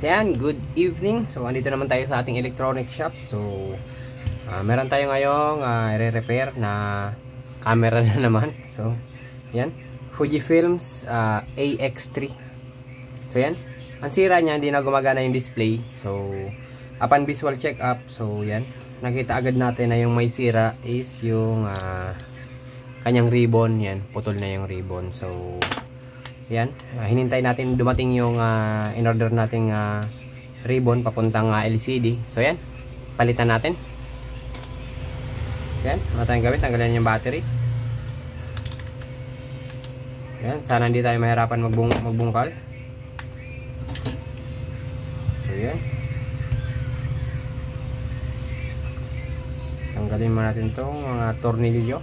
So yan, good evening. So andito naman tayo sa ating electronic shop. So meron tayo ngayong i-repair na camera na naman. So yan, Fujifilm's AX3. So yan, ang sira niya, hindi na gumagana yung display. So upon visual check up, so yan, nakita agad natin na yung may sira is yung kanyang ribbon. Yan, putol na yung ribbon. So yan, hinintay natin dumating yung in-order nating ribbon papuntang LCD. So yan, palitan natin. Yan, wala tayong gawin, tanggalin yung battery. Yan, sana hindi tayo mahirapan magbungkal. So yan, tanggalin mo natin itong mga tornilyo.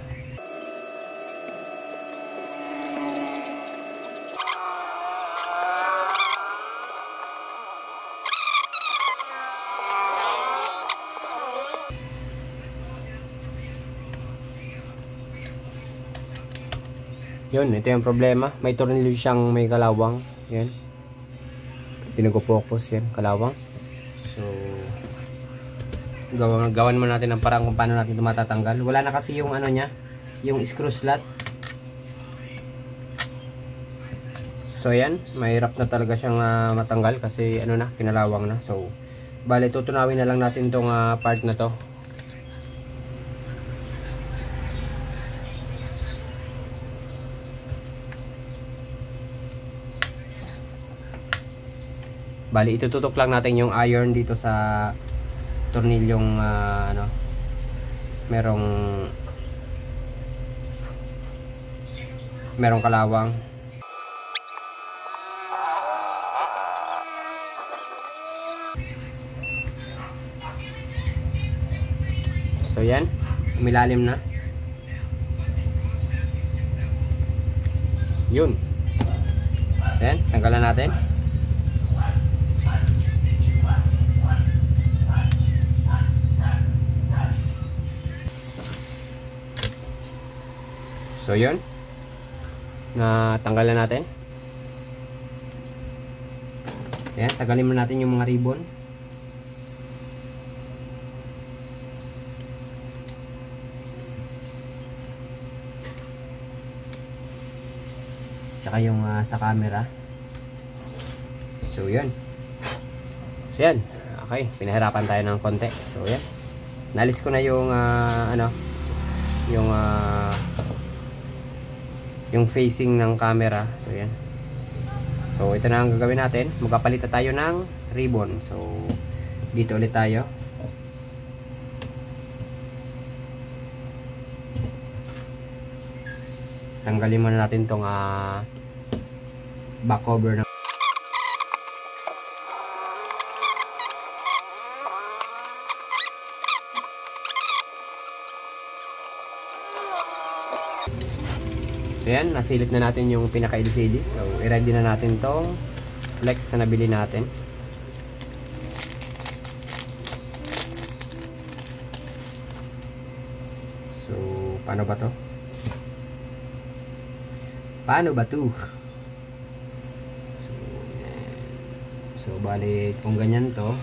Yun, ito yung problema. May tornilyo siyang may kalawang. Yan. Pinag-focus yan, kalawang. So, gawan mo natin ang parang kung paano natin ito matatanggal. Wala na kasi yung ano niya, yung screw slot. So, yan. Mahirap na talaga siyang matanggal kasi ano na, kinalawang na. So, bale, tutunawin na lang natin itong part na to. Bali, itututok lang natin yung iron dito sa tornilyong ano, merong kalawang. So yan, umilalim na. Yun. Yan, tanggalan natin. So yun, natanggalan natin. Ayan, tagalin mo natin yung mga ribbon. Tsaka yung sa camera. So yun. So yan, okay, pinahirapan tayo ng konti. So yan, nalis ko na yung ano, yung facing ng camera. So yan. So ito na ang gagawin natin. Magpapalit tayo ng ribbon. So dito ulit tayo. Tanggalin muna natin tong back cover ng So yan, nasilip na natin yung pinaka LCD. So i-ready na natin tong flex na nabili natin. So paano ba to? Paano ba to? So bali kung ganyan to,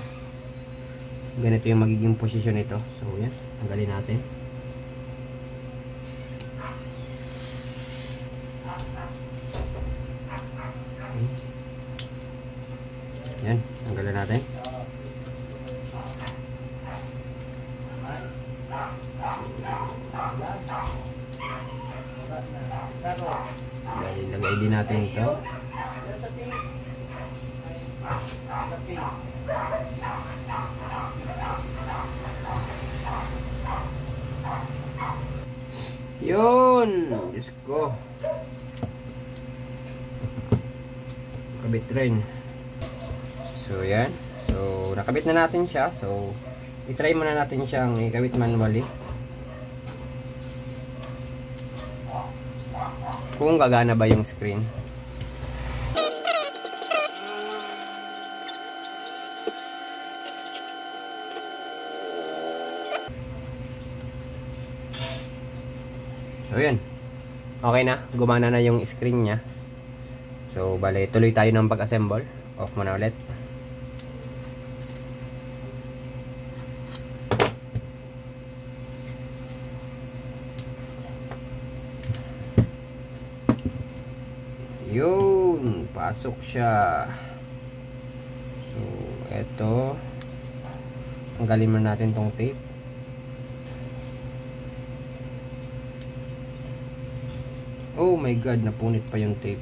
ganito yung magiging posisyon nito. So yan, tanggalin natin. Yan, tanggalan natin. Dahil lagay din natin ito. Yun, Diyos ko. Kabit rin. So yan, so nakabit na natin siya. So i-try muna natin siyang ikabit manually kung gagana ba yung screen. So yan, okay na, gumana na yung screen nya. So bale, tuloy tayo ng pag-assemble. Off muna ulit. Pasok siya. So, eto. Tanggalin mo natin tong tape. Oh my god, napunit pa yung tape.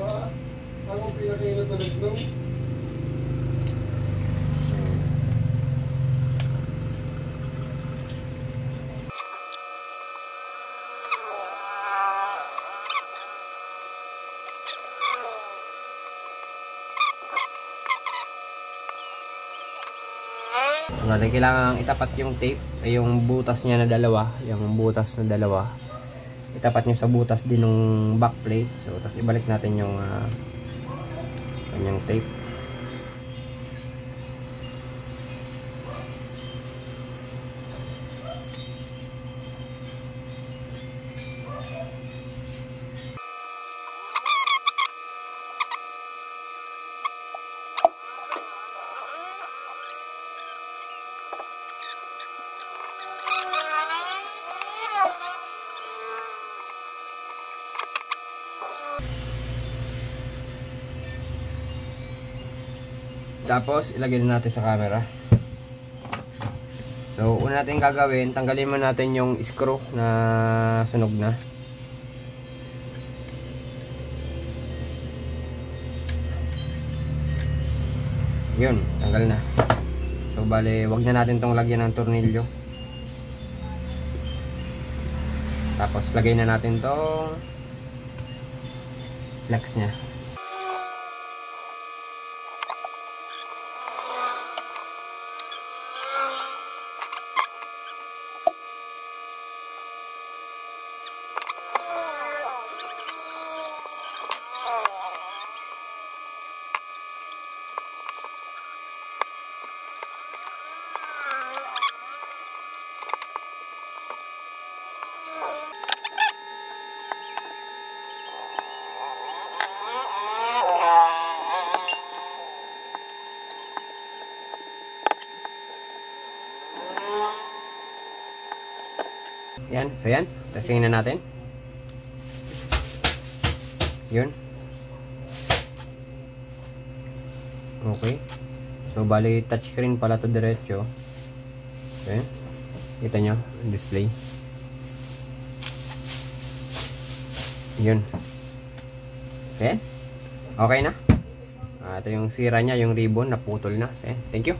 Ba, ako pinakainat na naglaw. Bali, kailangan itapat yung tape, ay yung butas niya na dalawa, itapat nyo sa butas din ng backplate. So, tapos ibalik natin yung kanyang tape. Tapos, ilagay na natin sa camera. So, una natin gagawin, tanggalin mo natin yung screw na sunog na. Yun, tanggal na. So, bale, wag na natin tong lagyan ng tornilyo. Tapos, lagay na natin tong flex nya. Yan, so yan, testingin na natin. Yun. Okay. So, bali, touchscreen pala to diretso. Okay. Kita nyo, display. Yun. Okay. Okay na. Ito yung sira niya, yung ribbon, naputol na. So, thank you.